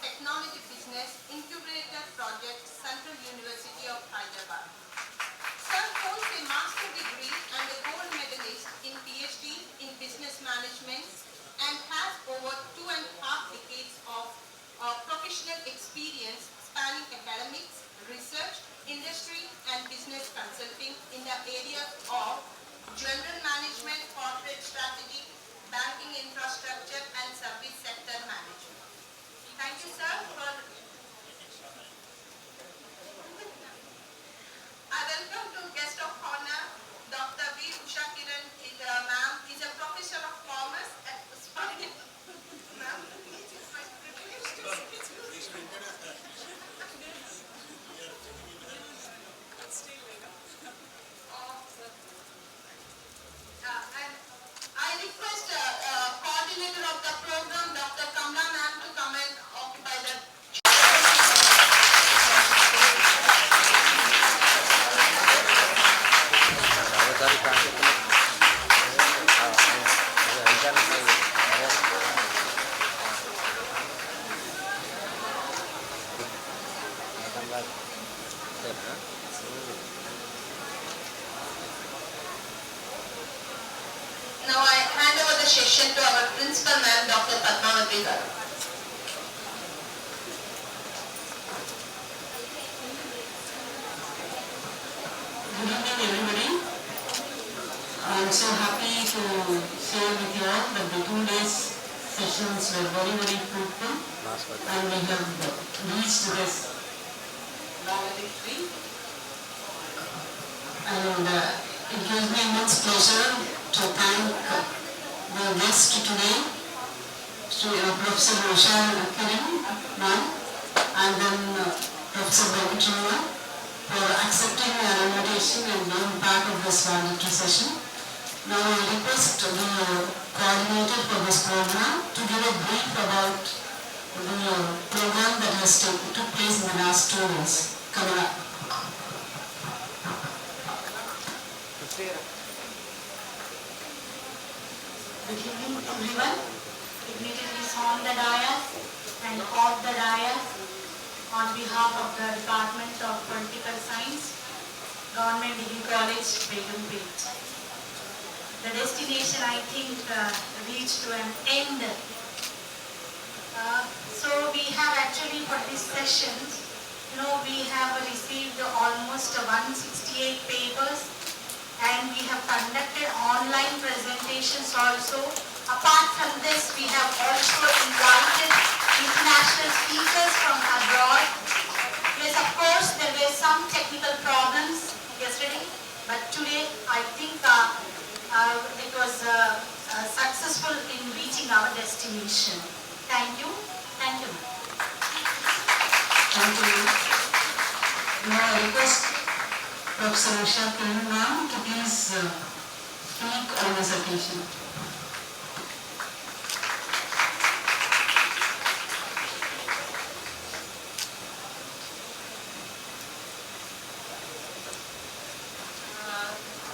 Technology Business Incubator Project, Central University of Hyderabad. Sir holds a master's degree and a gold medalist in PhD in Business Management and has over 2.5 decades of professional experience spanning academics, research, industry and business consulting in the areas of general management, corporate strategy, banking infrastructure and service sector management. Thank you, sir, for I welcome to guest of honor, Dr. B. Usha Kiran, ma'am, is a professor of commerce at Asst. Ma'am, it is my privilege to speak to you. And I request coordinator of the program, Dr. Kamala ma'am, to come and occupy the Now I hand over the session to our principal ma'am, Dr. Padmavati garu. Good evening, everybody. I'm so happy to share with you all that the 2 days sessions were very, very fruitful and we have reached this valedictory. And it gives me immense pleasure to thank the guest today, Professor Usha Kiran ma'am, and then Professor Dept for accepting our invitation and being part of this valedictory session. Now I request the coordinator for this program to give a brief about the program that has took place in the last 2 days. Kamala. Good evening, everyone. Dignitaries on the dais and off the dais, on behalf of the Department of Political Science, Government Degree College, Begumpet. The destination, I think, reached to an end. So we have actually for this session, we have received almost 168 papers. And we have conducted online presentations also. Apart from this, we have also invited international speakers from abroad. Yes, of course, there were some technical problems yesterday, but today I think it was successful in reaching our destination. Thank you. Thank you. Thank you. Now I request Professor Usha Kiran ma'am to please speak on this occasion.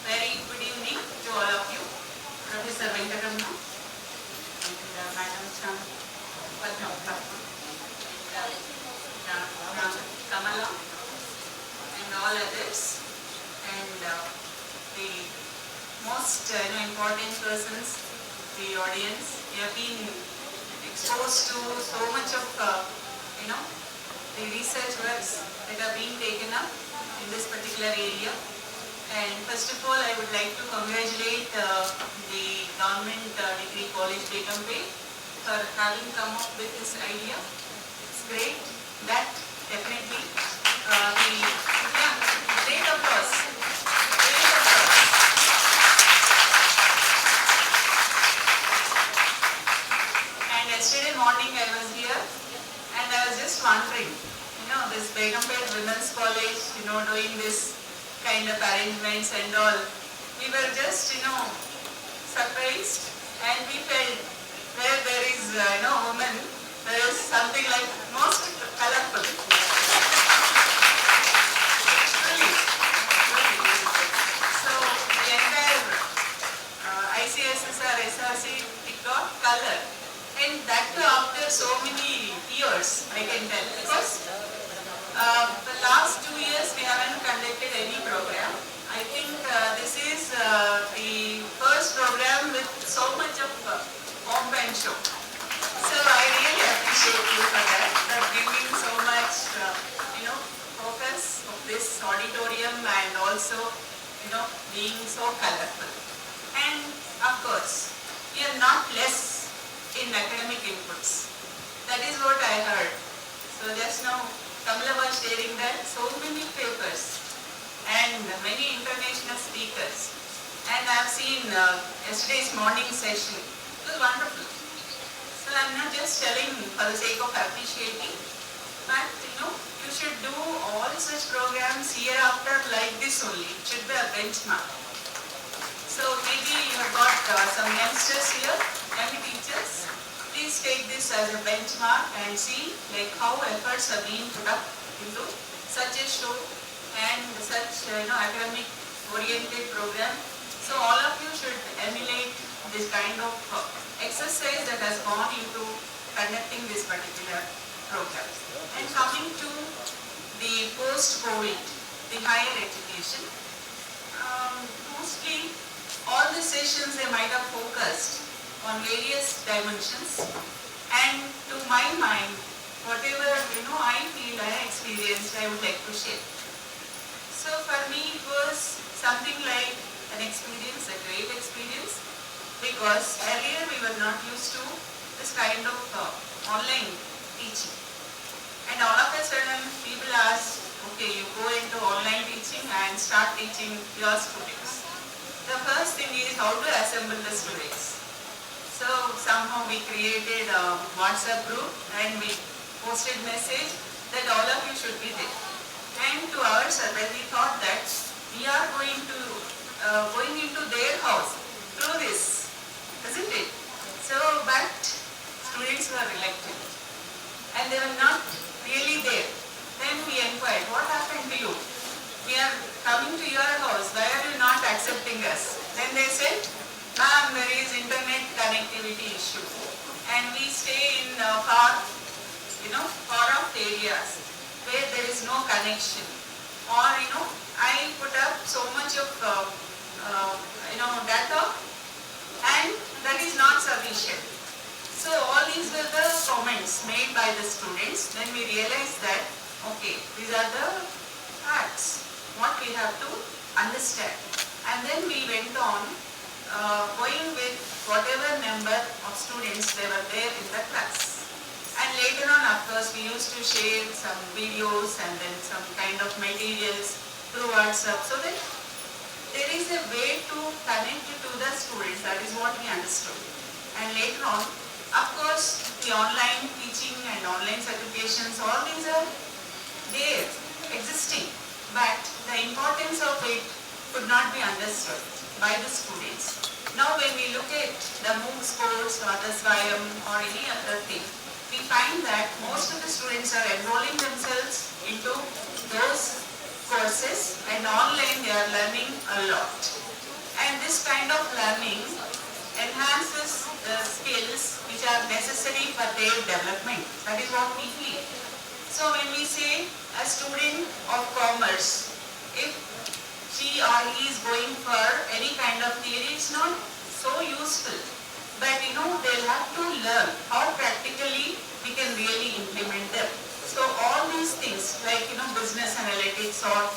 Very good evening to all of you. Professor Venkatamma and Madam Padmavati, Kamala and all others. And the most important persons, the audience, we have been exposed to so much of the research works that are being taken up in this particular area. And first of all, I would like to congratulate the Government Degree College, Begumpet, for having come up with this idea. It's great. That definitely great applause. And yesterday morning I was here and I was just wondering, this Begumpet Women's College, doing this kind of arrangements and all. We were just, surprised and we felt where there is, women, there is something like most colorful. Really. So the entire ICSSR, SRC, it got color. And that too after so many years. I I can tell, because the last 2 years we haven't conducted any program. I think this is the first program with so much of pomp and show. So I really appreciate you for that, for bringing so much, focus of this auditorium, and also, being so colorful. And of course, we are not less in academic inputs. That is what I heard. So just now, Kamala was sharing that so many papers and many international speakers. And I've seen yesterday's morning session. It was wonderful. So I'm not just telling for the sake of appreciating, but you should do all such programs year after like this only. It should be a benchmark. So maybe you have got some youngsters here, young teachers. Please take this as a benchmark and see like how efforts are being put up into such a show and such academic oriented program. So all of you should emulate this kind of exercise that has gone into conducting this particular program. And coming to the post-COVID, the higher education, mostly all the sessions they might have focused on various dimensions, and to my mind, whatever I feel I experienced, I would like to share. So for me it was something like an experience, a great experience, because earlier we were not used to this kind of online teaching. And all of a sudden people ask, okay, you go into online teaching and start teaching your students. The first thing is how to assemble the students. So somehow we created a WhatsApp group and we posted message that all of you should be there. And to our surprise, we thought that we are going into their house through this, isn't it? So, but students were reluctant and they were not really there. Then we inquired, what happened to you? We are coming to your house, why are you not accepting us? Then they said, ma'am, there is internet connectivity issue and we stay in far off areas where there is no connection, or I put up so much of data and that is not sufficient. So all these were the comments made by the students. Then we realized that okay, these are the facts what we have to understand, and then we went on going with whatever number of students they were there in the class. And later on, of course, we used to share some videos and then some kind of materials through WhatsApp, so that there is a way to connect to the students. That is what we understood. And later on, of course, the online teaching and online certifications, all these are there, existing. But the importance of it could not be understood by the students. Now when we look at the MOOCs course or the SWAYAM or any other thing, we find that most of the students are enrolling themselves into those courses, and online they are learning a lot. And this kind of learning enhances the skills which are necessary for their development. That is what we feel. So when we say a student of commerce, if she or he is going for any kind of theory, it's not so useful. But they'll have to learn how practically we can really implement them. So all these things like business analytics or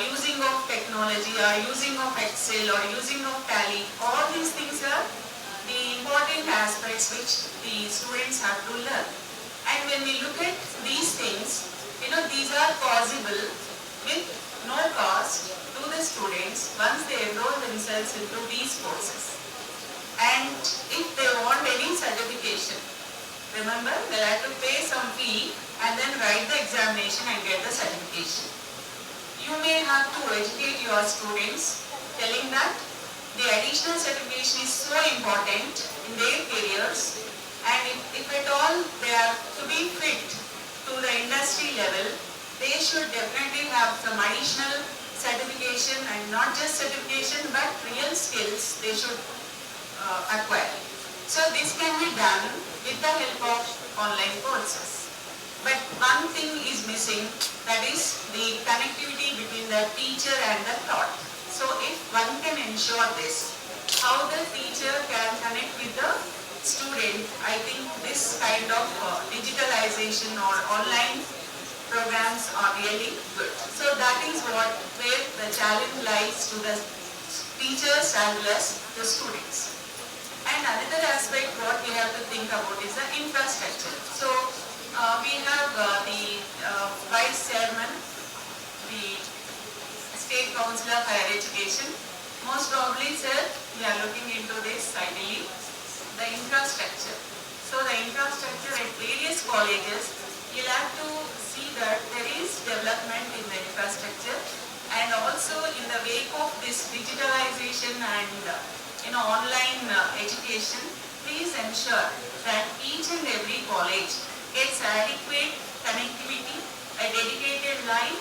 using of technology or using of Excel or using of Tally, all these things are the important aspects which the students have to learn. And when we look at these things, these are possible with no cost to the students once they enroll themselves into these courses. And if they want any certification, remember they'll have to pay some fee and then write the examination and get the certification. You may have to educate your students telling that the additional certification is so important in their careers, and if at all they are to be fit to the industry level, they should definitely have some additional certification, and not just certification but real skills they should acquire. So this can be done with the help of online courses. one thing is missing, that is the connectivity between the teacher and the taught. So if one can ensure this, how the teacher can connect with the student, I think this kind of digitalization or online programs are really good. So that is where the challenge lies to the teachers as well as the students. And another aspect what we have to think about is the infrastructure. So we have the Vice Chairman, the State Council of Higher Education. Most probably, sir, we are looking into this ideally, the infrastructure. So the infrastructure at various colleges, you'll have to see that there is development in the infrastructure, and also in the wake of this digitalization and online education, please ensure that each and every college gets adequate connectivity, a dedicated line,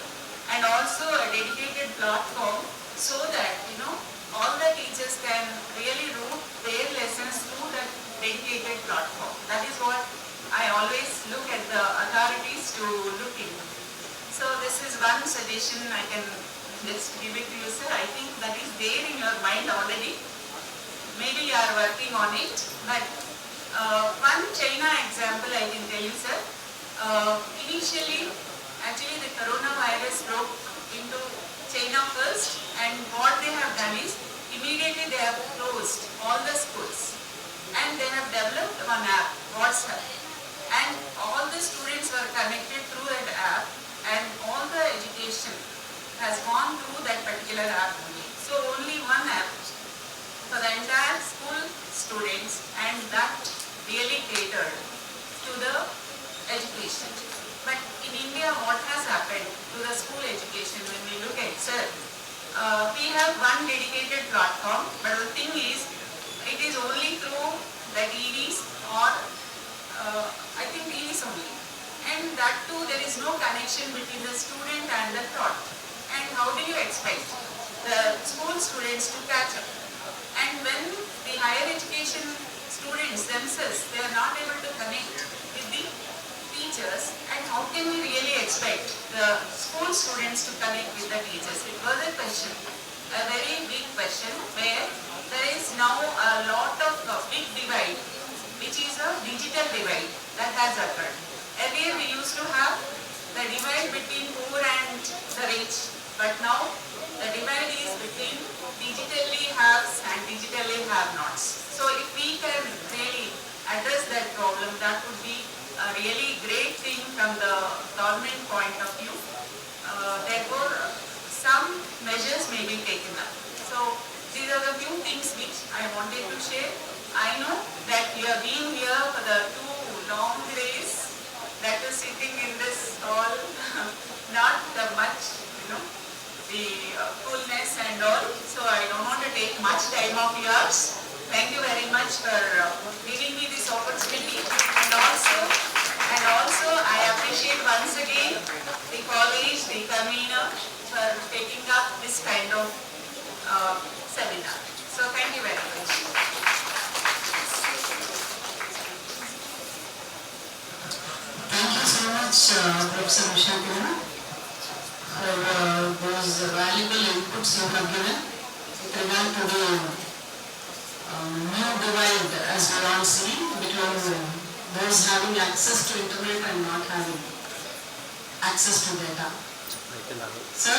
and also a dedicated platform, so that all the teachers can really route their lessons through that dedicated platform. That is what I always look at the authorities to look into. So this is one suggestion I can just give it to you, sir. I think that is there in your mind already. Maybe you are working on it. But one China example I can tell you, sir. Initially, actually the coronavirus broke into China first, and what they have done is immediately they have closed all the schools, and they have developed one app, WhatsApp, and all the students were connected through that app, and all the education has gone through that particular app only. So only one app for the entire school students, and that really catered to the education. But in India, what has happened to the school education when we look at, sir, we have one dedicated platform, but the thing is, it is only through the TVs or I think TVs only. And that too, there is no connection between the student and the taught. And how do you expect the school students to catch up? And when the higher education students themselves, they are not able to connect with the teachers, and how can we really expect the school students to connect with the teachers? It was a question, a very big question, where there is now a lot of big divide, which is a digital divide that has occurred. Earlier we used to have the divide between poor and the rich, but now the divide is between digitally haves and digitally have-nots. So if we can really address that problem, that would be a really great thing from the government point of view. Therefore, some measures may be taken up. So these are the few things which I wanted to share. I know that you have been here for the 2 long days, that is sitting in this hall, not much, the coolness and all. So I don't want to take much time of yours. Thank you very much for giving me this opportunity, and also I appreciate once again the college, the convener, for taking up this kind of seminar. So thank you very much. Thank you so much, Professor Usha, for those valuable inputs you have given with regard to the new divide, as we all see, between those having access to internet and not having access to data. Sir,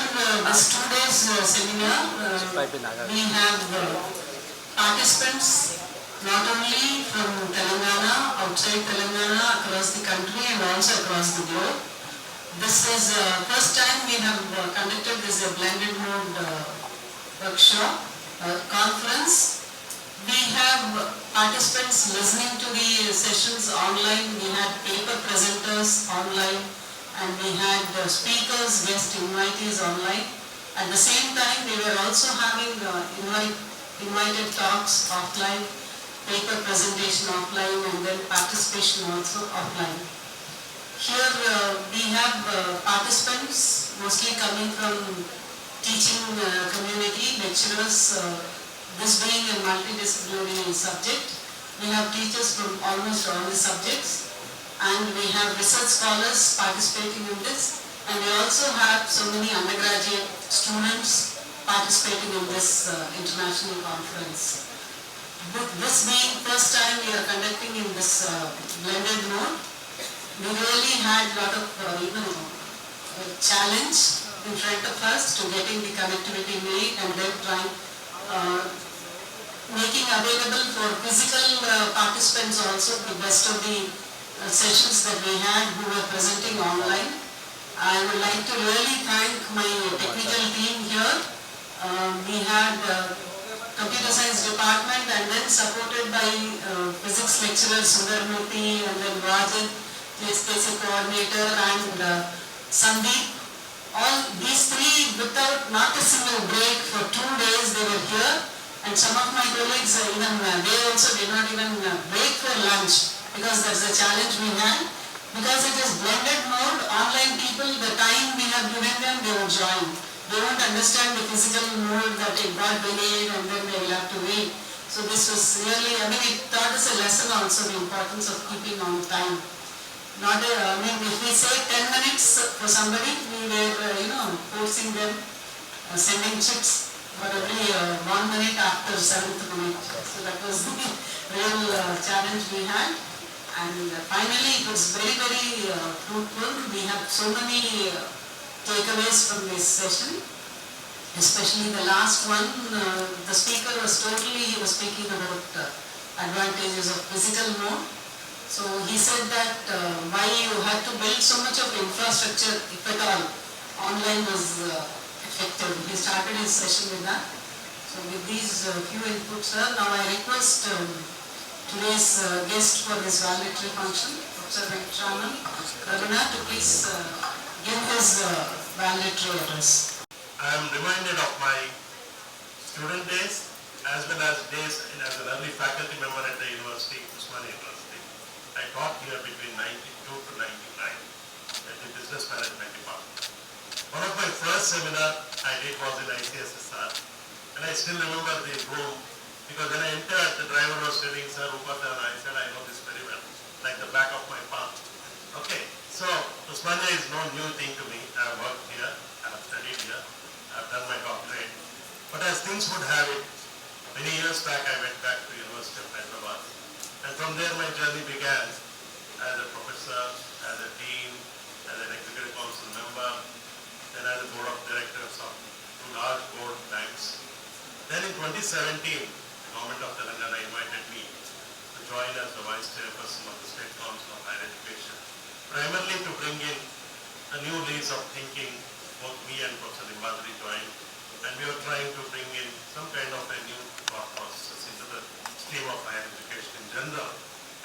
this 2 days seminar, we have participants not only from Telangana, outside Telangana, across the country and also across the globe. This is the first time we have conducted this blended mode workshop, conference. We have participants listening to the sessions online. We had paper presenters online, and we had speakers, guest invitees online. At the same time, we were also having invited talks offline, paper presentation offline, and then participation also offline. Here we have participants mostly coming from teaching community, lecturers, this being a multidisciplinary subject. We have teachers from almost all the subjects. and we have research scholars participating in this, and we also have so many undergraduate students participating in this international conference. With this being first time we are conducting in this blended mode, we really had a lot of challenge in front of us to getting the connectivity made and then trying making available for physical participants also the best of the sessions that we had who were presenting online. I would like to really thank my technical team here. We had computer science department and then supported by physics lecturer Sundarmurthy and then Rajan, SKC coordinator and Sandeep. All these three without not a single break for 2 days they were here, and some of my colleagues even they also did not even break for lunch because that's the challenge we had. Because it is blended mode, online people, the time we have given them, they will join. They won't understand the physical mode that it got delayed and then they will have to wait. So this was really, it taught us a lesson also, the importance of keeping on time. Not, if we say 10 minutes for somebody, we were, forcing them, sending chips for every 1 minute after 7th minute. So that was the real challenge we had. And finally, it was very, very fruitful. We have so many takeaways from this session, especially the last one. The speaker was he was speaking about advantages of physical mode. So he said that why you had to build so much of infrastructure, if at all, online was effective. He started his session with that. So with these few inputs, sir, now I request today's guest for this valedictory function, Professor Venkataraman Karuna, to please give his valedictory address. I am reminded of my student days as well as days as an early faculty member at the university, Usmania University. I taught here between 92 to 99 at the Business Management Department. One of my first seminar I did was in ICSSR, and I still remember the room because when I entered, the driver was telling, "Sir, Upatan," I said, "I know this very well, like the back of my palm." Okay, so Usmania is no new thing to me. I have worked here, I have studied here, I have done my doctorate. But as things would have it, many years back I went back to University of Hyderabad. And from there my journey began as a professor, as a dean, as an executive council member, then as a board of directors of 2 large board banks. Then in 2017, the government of Telangana invited me to join as the vice chairperson of the State Council of Higher Education, primarily to bring in a new lease of thinking. Both me and Professor Limbadri joined, and we were trying to bring in some kind of a new thought process into the stream of higher education in general,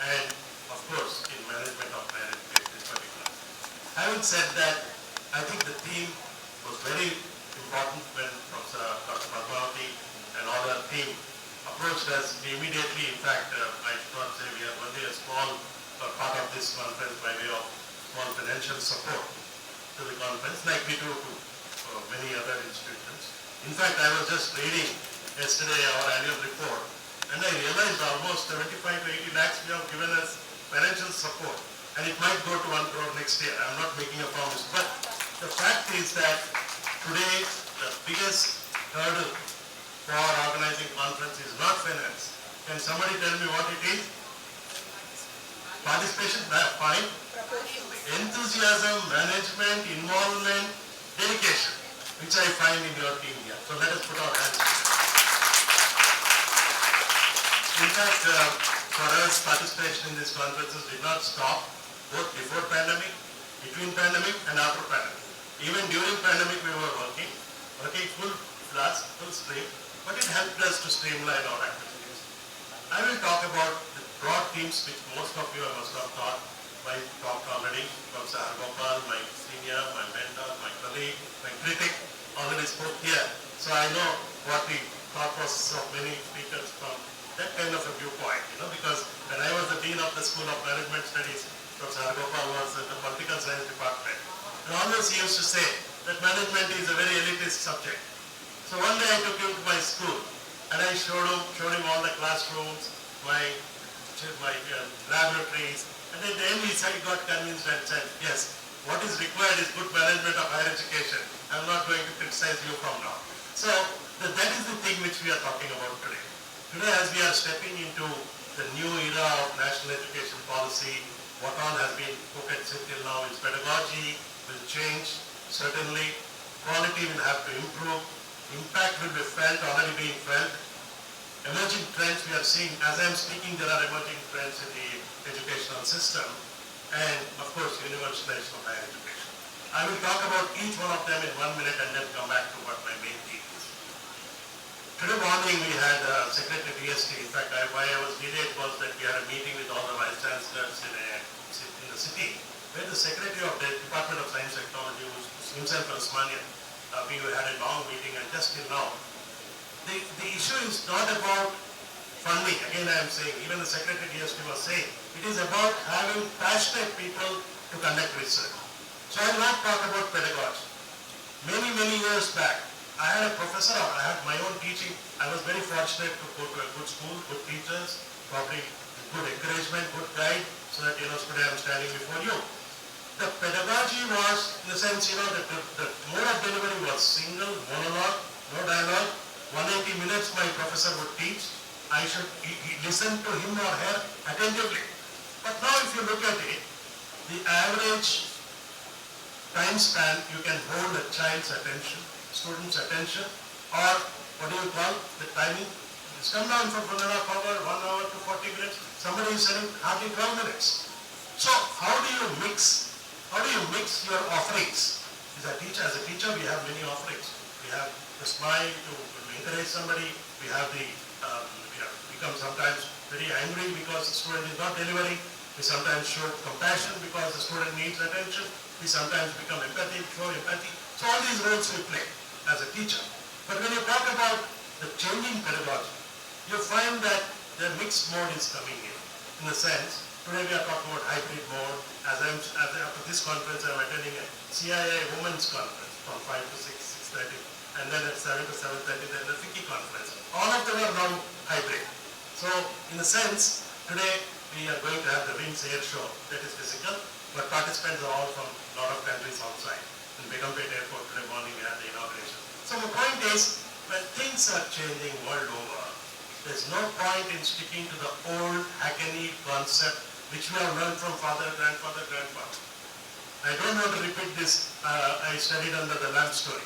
and of course in management of higher education in particular. Having said that, I think the theme was very important when Professor Dr. Padmavati and all our team approached us immediately. In fact, I should not say we are only a small part of this conference by way of small financial support to the conference, like we do to many other institutions. In fact, I was just reading yesterday our annual report, and I realized almost 75 to 80 lakhs we have given us financial support, and it might go to 1 crore next year. I am not making a promise, but the fact is that today the biggest hurdle for organizing conference is not finance. Can somebody tell me what it is? Participation, fine. Enthusiasm, management, involvement, dedication, which I find in your team here. So let us put our hands together. In fact, for us, participation in these conferences did not stop, both before pandemic, between pandemic and after pandemic. Even during pandemic we were working full blast, full stream, but it helped us to streamline our activities. I will talk about the broad themes which most of you must have thought. I talked already. Professor Gopal, my senior, my mentor, my colleague, my critic, already spoke here. So I know what the thought process of many speakers from that kind of a viewpoint, because when I was the Dean of the School of Management Studies, Professor Gopal was in the Political Science Department. And always he used to say that management is a very elitist subject. So one day I took him to my school and I showed him all the classrooms, my laboratories, And at the end he got convinced and said, yes, what is required is good management of higher education. I'm not going to criticize you from now. So that is the thing which we are talking about today. Today, as we are stepping into the new era of national education policy, what all has been focused till now is pedagogy will change, certainly. Quality will have to improve. Impact will be felt, already being felt. Emerging trends we are seeing, as I am speaking, there are emerging trends in the educational system, and of course, universalization of higher education. I will talk about each one of them in 1 minute and then come back to what my main theme is. Today morning we had Secretary DST. In fact, why I was delayed was that we had a meeting with all the vice chancellors in the city, where the Secretary of the Department of Science and Technology, was himself Osmanian, we had a long meeting, and just till now, the issue is not about funding. Again, I am saying, even the Secretary DST was saying, it is about having passionate people to conduct research. So I will not talk about pedagogy. Many years back, I had a professor, I had my own teaching. I was very fortunate to go to a good school, good teachers, probably good encouragement, good guide, so that, today I am standing before you. The pedagogy was, in the sense, the mode of delivery was single, monologue, no dialogue. 180 minutes my professor would teach. I should listen to him or her attentively. But now if you look at it, the average time span you can hold a child's attention, student's attention, or what do you call the timing? It's come down from 1.5 hours, 1 hour to 40 minutes. Somebody is saying hardly 12 minutes. So how do you mix your offerings? As a teacher, we have many offerings. We have the smile to encourage somebody. We have we become sometimes very angry because the student is not delivering. We sometimes show compassion because the student needs attention. We sometimes become empathic, show empathy. So all these roles we play as a teacher. But when you talk about the changing pedagogy, you find that the mixed mode is coming in the sense, today we are talking about hybrid mode. After this conference, I am attending a CIA Women's Conference from 5 to 6, 6:30, and then at 7 to 7:30, then the FICCI Conference. All of them are now hybrid. So, in a sense, today we are going to have the Wings Air Show that is physical, but participants are all from a lot of countries outside. In Begumpet Airport today morning we had the inauguration. So my point is, when things are changing world over, there's no point in sticking to the old hackneyed concept which we have learned from father, grandfather, grandfather. I don't want to repeat this. I studied under the lamp story.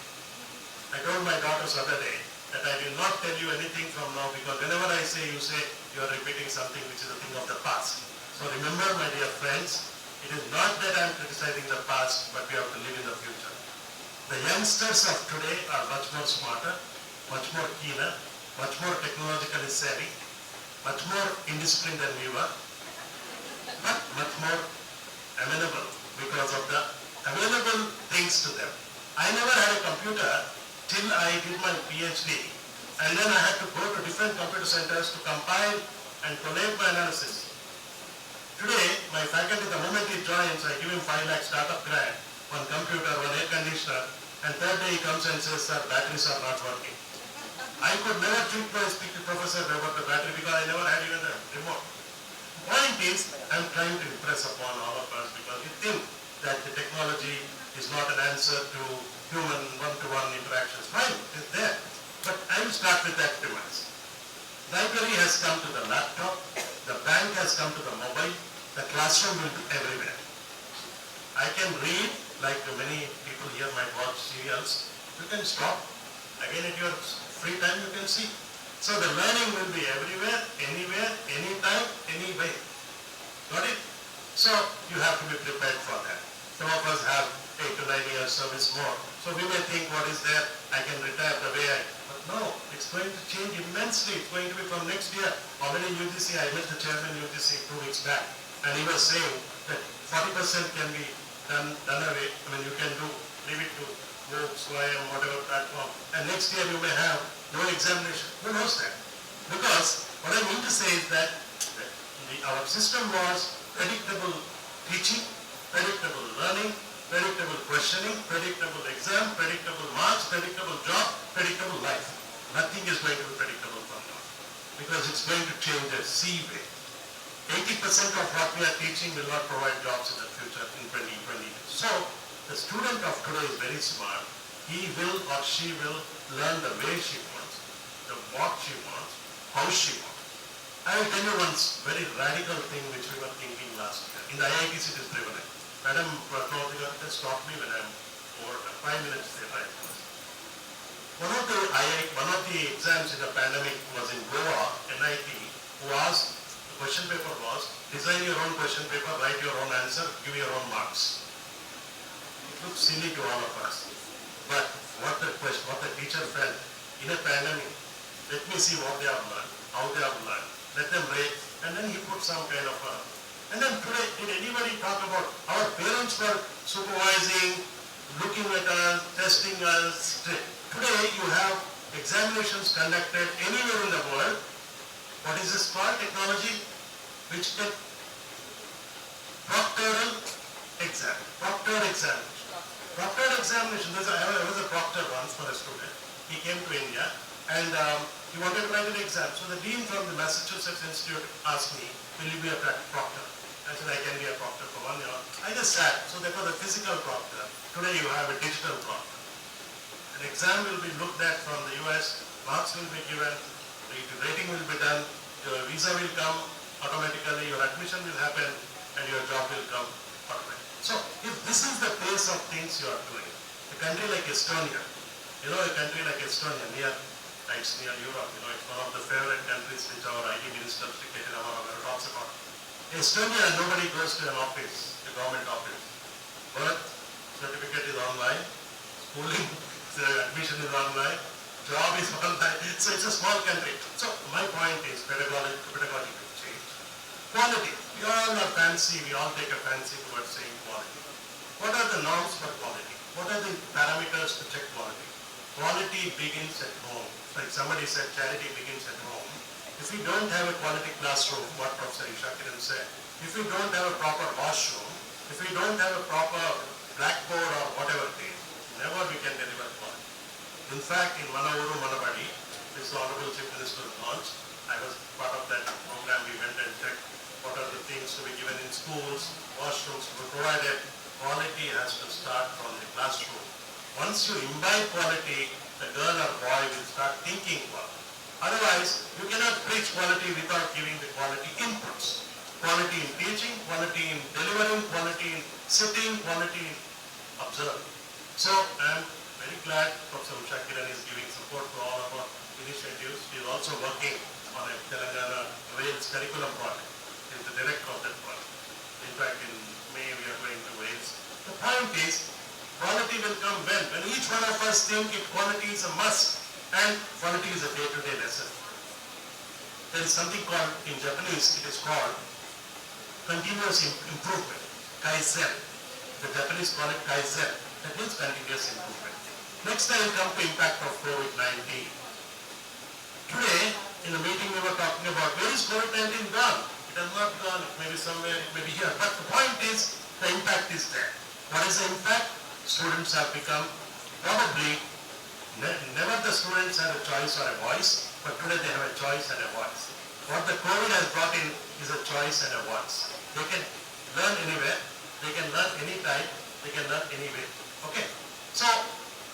I told my daughters the other day that I will not tell you anything from now, because whenever I say, you say you are repeating something which is a thing of the past. So remember, my dear friends, it is not that I am criticizing the past, but we have to live in the future. The youngsters of today are much more smarter, much more keener, much more technologically savvy, much more indisciplined than we were, but much more amenable because of the available things to them. I never had a computer till I did my PhD, and then I had to go to different computer centers to compile and collate my analysis. Today, my faculty, the moment he joins, I give him 5 lakh startup grant, one computer, one air conditioner, and third day he comes and says, sir, batteries are not working. I could never speak to professor about the battery because I never had even a remote. Point is, I'm trying to impress upon all of us, because we think that the technology is not an answer to human one-to-one interactions. Fine, it's there. But I will start with that device. Library has come to the laptop, the bank has come to the mobile, the classroom will be everywhere. I can read, like many people here might watch serials. You can stop. Again, at your free time you can see. So the learning will be everywhere, anywhere, anytime, any way. Got it? So you have to be prepared for that. Some of us have 8 to 9 years service more. So we may think, what is there? I can retire the way I... But no, it's going to change immensely. It's going to be from next year. Already UGC, I met the chairman UGC 2 weeks back, and he was saying that 40% can be done away. I mean, you can leave it to MOOCs, whatever platform, and next year you may have no examination. Who knows that? Because what I mean to say is that our system was predictable teaching, predictable learning, predictable questioning, predictable exam, predictable marks, predictable job, predictable life. Nothing is going to be predictable from now, because it's going to change a sea way. 80% of what we are teaching will not provide jobs in the future in 2020. So the student of today is very smart. He will or she will learn the way she wants, what she wants, how she wants. I will tell you one very radical thing which we were thinking last year. In the IITs it is prevalent. Madam Prathika just stopped me when I am over 5 minutes there. Right? One of the exams in the pandemic was in Goa, NIT, who asked, the question paper was, design your own question paper, write your own answer, give your own marks. It looks silly to all of us. But what the teacher felt, in a pandemic, let me see what they have learned, how they have learned, let them rate, and then he put some kind of a, and then today, did anybody talk about our parents were supervising, looking at us, testing us? Today you have examinations conducted anywhere in the world. What is this called? Technology which can proctoral exam. Proctored examination. Proctored examination. I was a proctor once for a student. He came to India and he wanted to write an exam. So the dean from the Massachusetts Institute asked me, will you be a proctor? I said, I can be a proctor for 1 year. I just sat. So that was a physical proctor. Today you have a digital proctor. An exam will be looked at from the US, marks will be given, the rating will be done, your visa will come automatically, your admission will happen, and your job will come automatically. So if this is the pace of things you are doing, a country like Estonia, it's near Europe, it's one of the favorite countries which our IT minister, Dr.K.Kamala, talks about. Estonia, nobody goes to an office, a government office. Birth certificate is online, schooling, admission is online, job is online, so it's a small country. So my point is pedagogy will change. Quality, we all are fancy, we all take a fancy towards saying quality. What are the norms for quality? What are the parameters to check quality? Quality begins at home. Like somebody said, charity begins at home. If we don't have a quality classroom, what Professor Ishakiran said, if we don't have a proper washroom, if we don't have a proper blackboard or whatever it is, never we can deliver quality. In fact, in Manavuru Manabadi, this Honorable Chief Minister launched, I was part of that program. We went and checked what are the things to be given in schools, washrooms to be provided. Quality has to start from the classroom. Once you imbibe quality, the girl or boy will start thinking quality. Otherwise, you cannot preach quality without giving the quality inputs. Quality in teaching, quality in delivering, quality in sitting, quality in observing. So I am very glad Professor Ishakiran is giving support to all of our initiatives. He is also working on a Telangana Wales curriculum project. He is the director of that project. In fact, in May we are going to Wales. The point is, quality will come when each one of us think if quality is a must and quality is a day-to-day lesson. There is something called, in Japanese, it is called continuous improvement, Kaizen. The Japanese call it Kaizen. That means continuous improvement. Next I will come to impact of COVID-19. Today, in the meeting we were talking about where is COVID-19 gone? It has not gone, it may be somewhere, it may be here. But the point is, the impact is there. What is the impact? Students have become probably, never the students had a choice or a voice, but today they have a choice and a voice. What the COVID has brought in is a choice and a voice. They can learn anywhere, they can learn anytime, they can learn anywhere. Okay? So,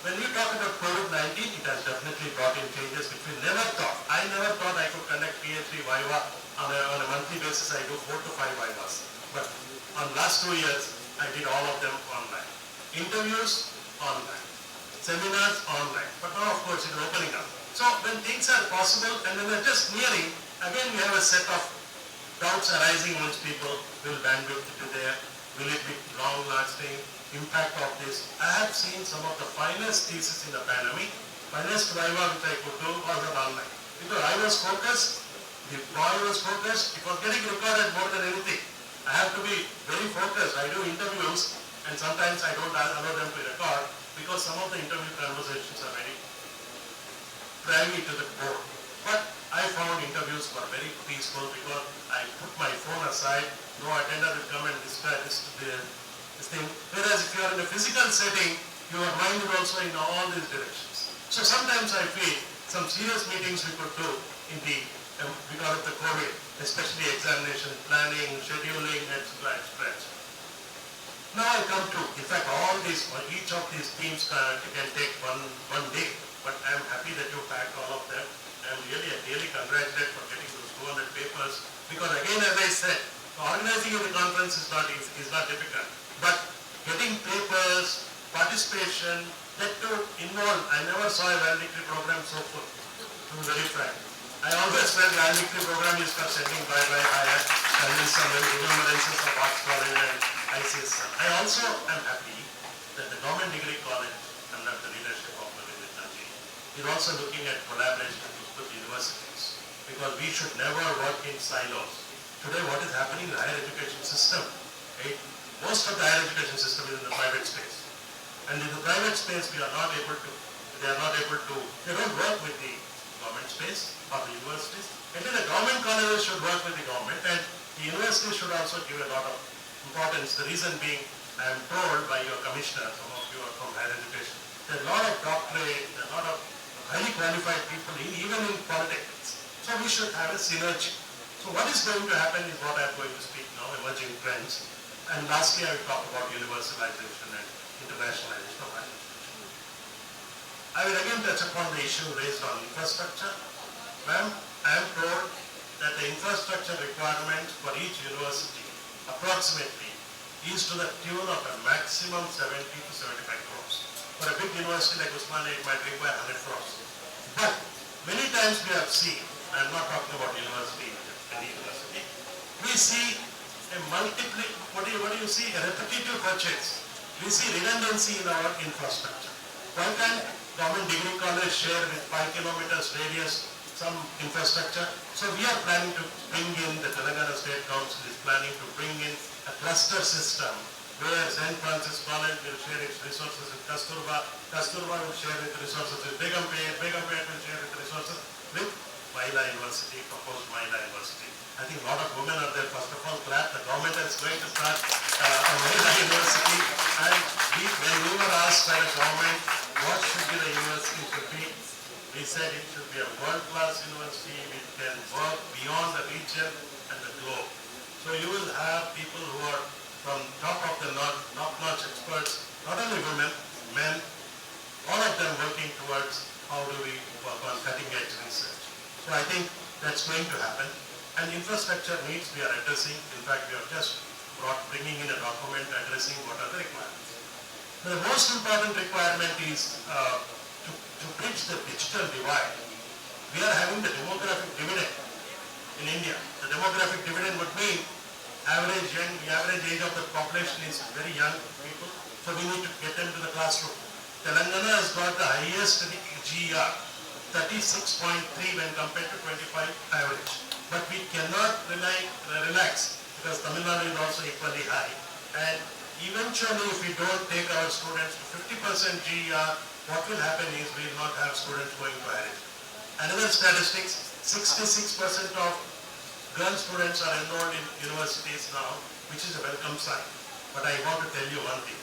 when we talk about COVID-19, it has definitely brought in changes which we never thought. I never thought I could conduct PhD Viva on a monthly basis. I do 4 to 5 Vivas. But on last 2 years, I did all of them online. Interviews, online. Seminars, online. But now, of course, it is opening up. So, when things are possible and when they're just nearing, again we have a set of doubts arising amongst people. Will bandwidth be there? Will it be long-lasting? Impact of this. I have seen some of the finest theses in the pandemic. Finest Viva which I could do was online. Because I was focused, the boy was focused, it was getting recorded more than anything. I have to be very focused. I do interviews and sometimes I don't allow them to record because some of the interview conversations are very private to the board. But I found interviews were very peaceful because I put my phone aside, no attender will come and describe this thing. Whereas if you are in a physical setting, your mind is also in all these directions. So sometimes I feel some serious meetings we could do in the because of the COVID, especially examination planning, scheduling, etc. Now I come to, in fact, each of these themes can take one day, but I am happy that you packed all of them. I am really congratulated for getting those 200 papers, because again, as I said, organizing the conference is not difficult, but getting papers, participation, that to involve. I never saw a valedictory program so full, to be very frank. I always felt valedictory program is for sending bye-bye higher and then some remembrances of Arts College and ICS. I also am happy that the Government Degree College, under the leadership of Naji, is also looking at collaboration with universities, because we should never work in silos. Today what is happening in the higher education system, right? Most of the higher education system is in the private space. And in the private space they don't work with the government space or the universities. And then the government colleges should work with the government, and the universities should also give a lot of importance. The reason being, I am told by your commissioner, some of you are from higher education, there are a lot of doctorate, there are a lot of highly qualified people, even in polytechnics. So we should have a synergy. So what is going to happen is what I am going to speak now, emerging trends. And lastly, I will talk about universalization and internationalization of higher education. I will again touch upon the issue raised on infrastructure. Ma'am, I am told that the infrastructure requirement for each university approximately is to the tune of a maximum 70 to 75 crores. For a big university like Usmania, it might require 100 crores. But many times we have seen, I am not talking about university, any university, we see a what do you see? A repetitive purchase. We see redundancy in our infrastructure. Why can't Government Degree College share with 5 kilometers radius some infrastructure? So we are planning to bring in, the Telangana State Council is planning to bring in a cluster system where St. Francis College will share its resources with Kasturba will share its resources with Begumpet will share its resources with Mahila University, proposed Mahila University. I think a lot of women are there. First of all, glad the government is going to start a Mahila University. And when we were asked by the government what should be the university should be, we said it should be a world-class university which can work beyond the region and the globe. So you will have people who are from top-notch experts, not only women, men, all of them working towards how do we work on cutting-edge research. So I think that's going to happen. And infrastructure needs we are addressing. In fact, we are just bringing in a document addressing what are the requirements. The most important requirement is to bridge the digital divide. We are having the demographic dividend in India. The demographic dividend would mean the average age of the population is very young people, so we need to get them to the classroom. Telangana has got the highest GER, 36.3 when compared to 25 average. But we cannot relax, because Tamil Nadu is also equally high. And eventually, if we don't take our students to 50% GER, what will happen is we will not have students going to higher education. Another statistics, 66% of girl students are enrolled in universities now, which is a welcome sign. But I want to tell you one thing.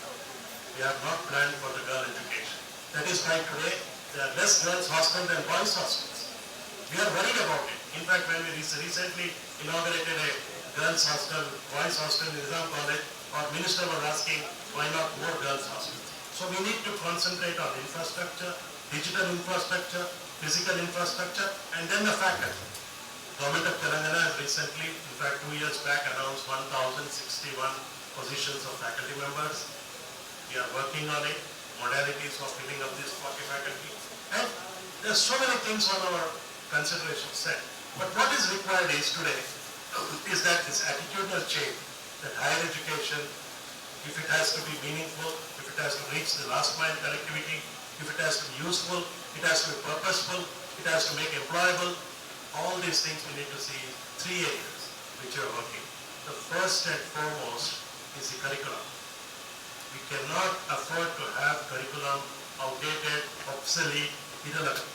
We have not planned for the girl education. That is why today there are less girls hostels than boys hostels. We are worried about it. In fact, when we recently inaugurated a girls hostel, boys hostel in Nizam College, our minister was asking why not more girls hostels. So we need to concentrate on infrastructure, digital infrastructure, physical infrastructure, and then the faculty. Government of Telangana has recently, in fact 2 years back, announced 1,061 positions of faculty members. We are working on it, modalities of filling up these 40 faculty. And there are so many things on our consideration set. But what is required is today, is that this attitudinal change, that higher education, if it has to be meaningful, if it has to reach the last mile connectivity, if it has to be useful, it has to be purposeful, it has to make employable, all these things we need to see in 3 areas which we are working. The first and foremost is the curriculum. We cannot afford to have curriculum outdated, obsolete, irrelevant.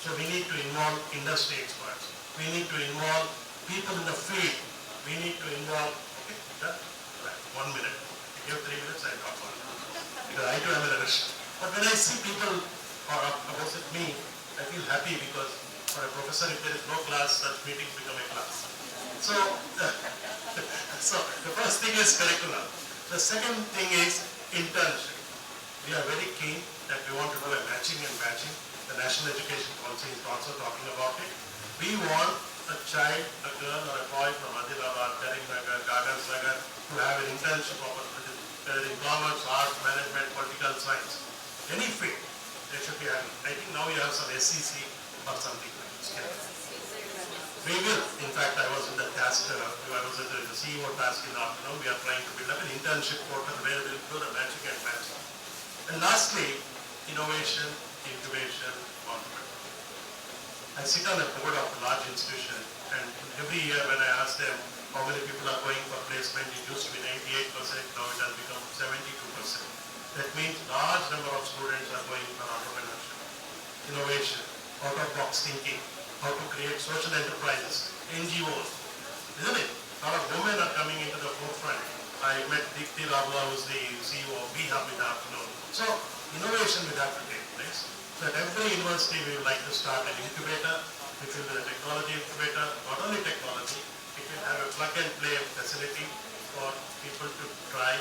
So we need to involve industry experts. We need to involve people in the field. We need to involve, okay, done? Right, 1 minute. If you have 3 minutes, I talk 1 minute. Because I too am in a rush. But when I see people, or opposite me, I feel happy because For a professor, if there is no class, such meetings become a class. So, so the first thing is curriculum. The second thing is internship. We are very keen that we want to do a matching and batching. The National Education Policy is also talking about it. We want a child, a girl or a boy from Adilabad, Karimnagar, Kagasnagar to have an internship opportunity, whether in commerce, arts, management, political science, any field, they should be having. I think now you have some SEC or something like this. We will, in fact, I was in the task, I was at the CEO task in the afternoon. We are trying to build up an internship portal where we will do the matching and matching. And lastly, innovation, incubation, entrepreneurship. I sit on a board of a large institution, and every year when I ask them how many people are going for placement, it used to be 98%, now it has become 72%. That means large number of students are going for entrepreneurship, innovation, out-of-box thinking, how to create social enterprises, NGOs, isn't it? A lot of women are coming into the forefront. I met Dept, who's the CEO of BHub in the afternoon. So, innovation will have to take place. So at every university we would like to start an incubator, which will be a technology incubator, not only technology, it will have a plug and play facility for people to try,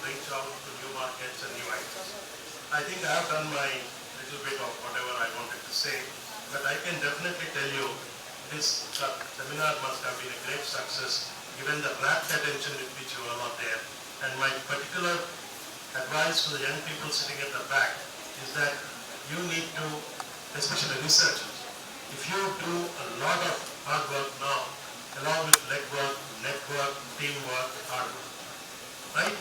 reach out to new markets and new ideas. I think I have done my little bit of whatever I wanted to say. But I can definitely tell you this seminar must have been a great success given the rapt attention with which you all are there. And my particular advice to the young people sitting at the back is that you need to, especially researchers, if you do a lot of hard work now, along with legwork, network, teamwork, hard work, right?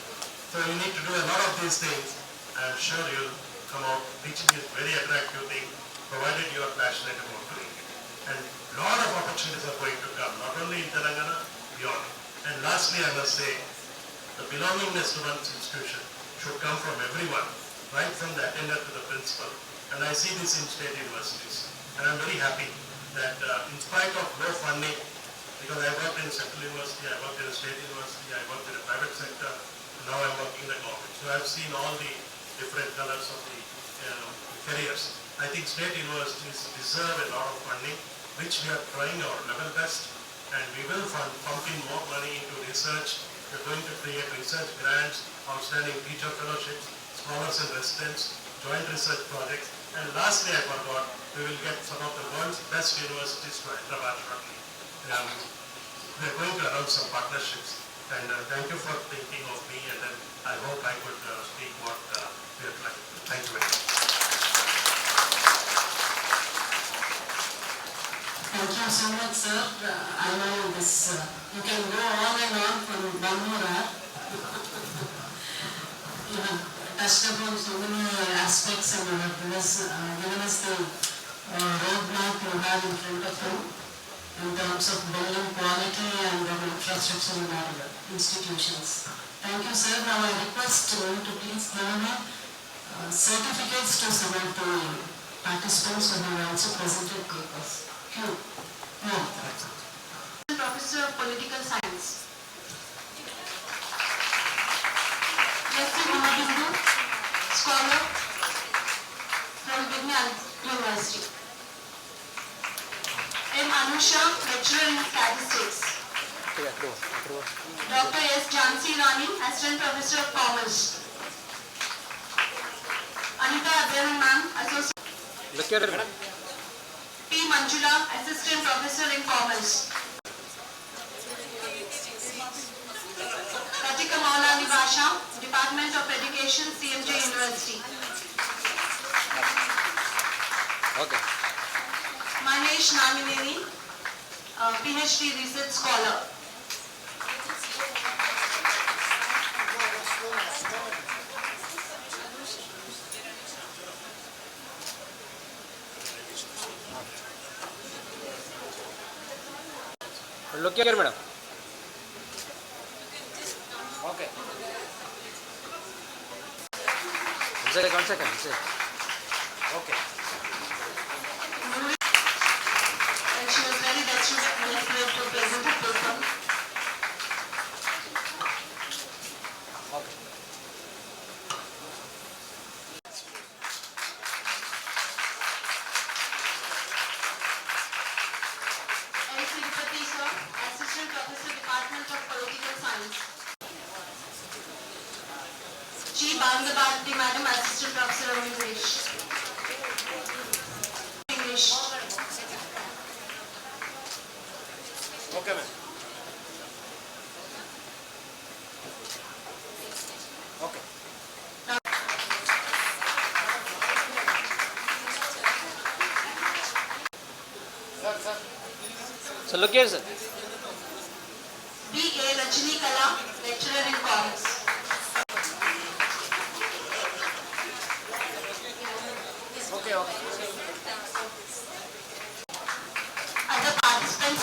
So you need to do a lot of these things. I am sure you'll come out. Teaching is a very attractive thing, provided you are passionate about doing it. And a lot of opportunities are going to come, not only in Telangana, beyond. And lastly, I must say, the belongingness to one's institution should come from everyone, right from the attendant to the principal. And I see this in state universities. And I'm very happy that in spite of low funding, because I worked in a central university, I worked in a state university, I worked in a private sector, and now I'm working in the government. So I've seen all the different colors of the careers. I think state universities deserve a lot of funding, which we are trying our level best, and we will pump in more money into research. We're going to create research grants, outstanding teacher fellowships, scholars and residents, joint research projects, and lastly, I forgot, we will get some of the world's best universities to Hyderabad shortly. We're going to announce some partnerships, and thank you for thinking of me, and then I hope I could speak what we are trying to do. Thank you very much. Thank you so much, sir. I know this, you can go on and on for 1 more hour. You have touched upon so many aspects and you have given us the roadmap you have in front of you in terms of building quality and infrastructure in our institutions. Thank you, sir. Now I request you to please give me certificates to some of the participants who have also presented papers. Professor of Political Science. Leslie Mahabindu, scholar from Vignan University. M. Anusha, lecturer in statistics. Dr. S. Jhansi Rani, assistant professor of commerce. Anita Abraham ma'am, associate. P. Manjula, assistant professor in commerce. Dr.K.Kamala Nibasha, Department of Education, CMJ University. Okay. Manesh Namineni, PhD research scholar. Look here, madam. Okay. 1 second. Okay. And she was very desperate to present the paper. Okay. Sir, look here, sir. B.A. Rajini Kala, lecturer in commerce. Okay, okay. Other participants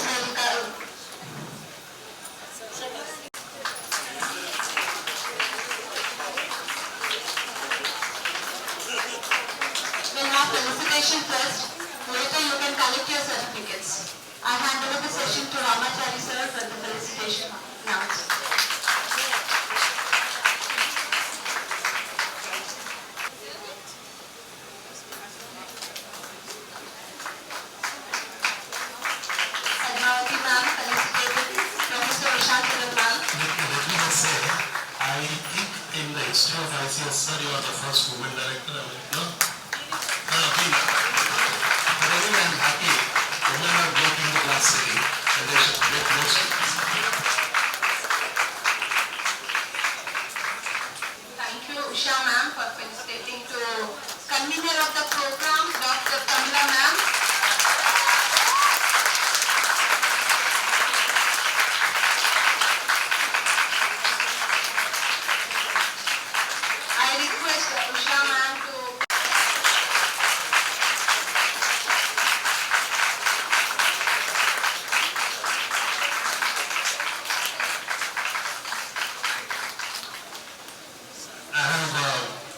will have felicitation first. Later you can collect your certificates. I hand over the session to Ramachari sir for the felicitation announcement. Padmavati ma'am felicitated Professor Usha ma'am. Let me just say, I think in the history of ICS, sir, you are the first woman director. I mean, no? But anyway, I'm happy. Women are making the glass city, and they should make most of it. Thank you, Usha ma'am, for felicitating to convener of the program, Dr.K.Kamala ma'am. I request Usha ma'am to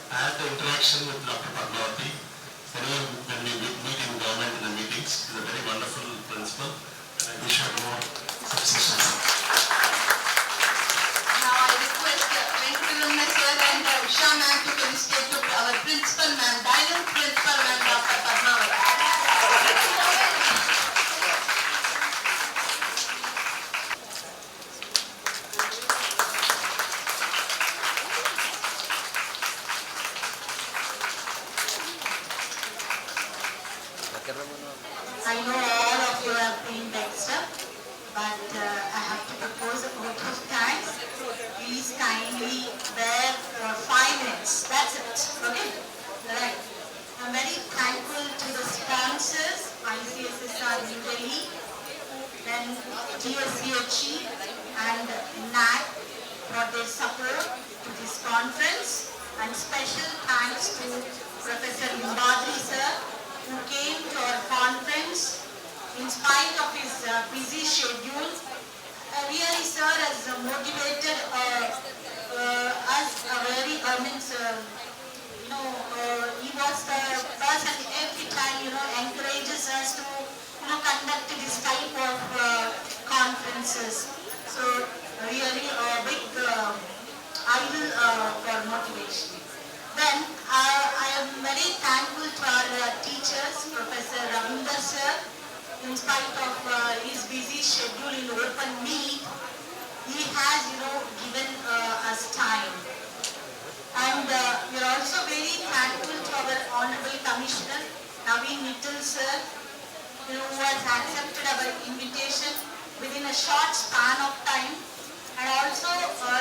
I had the interaction with Dr. Padmavati. When we meet in government in the meetings, she's a very wonderful principal, and I wish her more success. now I request Venkatraman sir and Usha ma'am to felicitate to our principal ma'am, dynamic principal ma'am, Dr. Padmavati. I know all of you have been vexed up, but I have to propose a vote of thanks. Please kindly bear for 5 minutes. That's it. Okay? Alright. I'm very thankful to the sponsors, ICSSR New Delhi, then GSCHE and NAC for their support to this conference, and special thanks to Professor Limbadri sir, who came to our conference in spite of his busy schedule. Really, sir has motivated us very, he was the person every time, encourages us to, conduct this type of conferences. So, really a big idol for motivation. Then, I am very thankful to our teachers, Professor Ravinder sir. In spite of his busy schedule in open meet, he has, given us time. And we are also very thankful to our Honorable Commissioner, Naveen Mittal sir, who has accepted our invitation within a short span of time, and also, for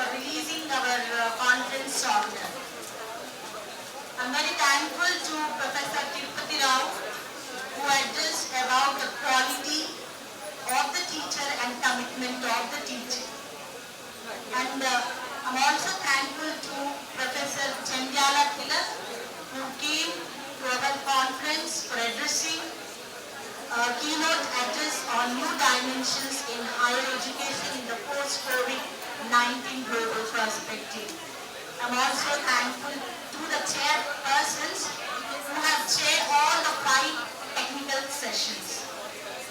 releasing our conference software. I'm very thankful to Professor Tirupati Rao, who addressed about the quality of the teacher and commitment of the teacher. And I'm also thankful to Professor Chandyala Thilak, who came to our conference for addressing keynote address on new dimensions in higher education in the post-COVID-19 global perspective. I'm also thankful to the chairpersons who have chaired all the 5 technical sessions.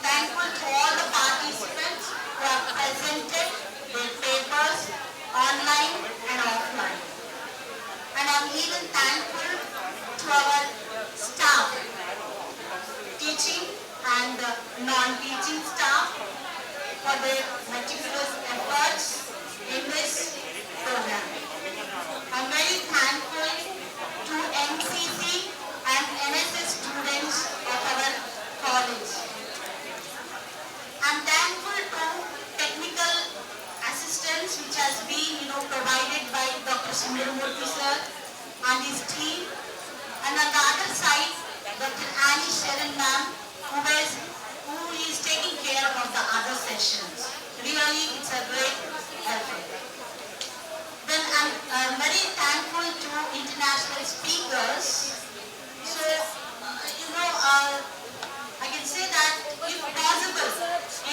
Thankful to all the participants who have presented their papers online and offline. And I'm even thankful to our staff, teaching and non-teaching staff, for their meticulous efforts in this program. I'm very thankful to NCC and NSS students of our college. I'm thankful to technical assistance which has been provided by Dr. Sundaramurthy sir and his team. And on the other side, Dr. Annie Sharon ma'am, who who is taking care of the other sessions. Really, it's a great effort. Then I'm very thankful to international speakers. So, I can say that if possible,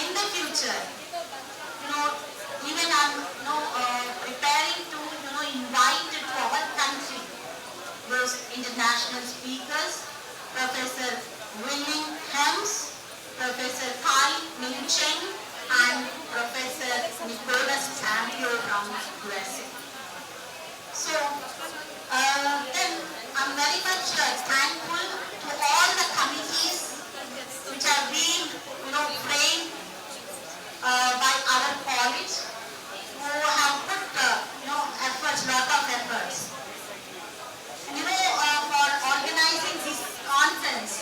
in the future, even I'm preparing to invite to our country those international speakers, Professor Willing Hems, Professor Kai Ming Cheng, and Professor Nicholas Tampio from USA. So then I'm very much thankful to all the committees which are being framed by our college, who have put efforts, lot of efforts. And for organizing this conference,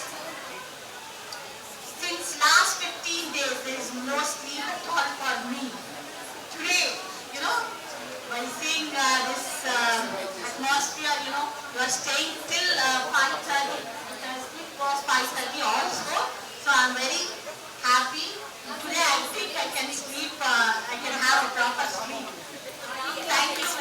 since last 15 days, there is no sleep at all for me. Today, by seeing this atmosphere, you are staying till 5:30, because it was 5:30 also. So I'm very happy. Today I think I can sleep, I can have a proper sleep. Thank you so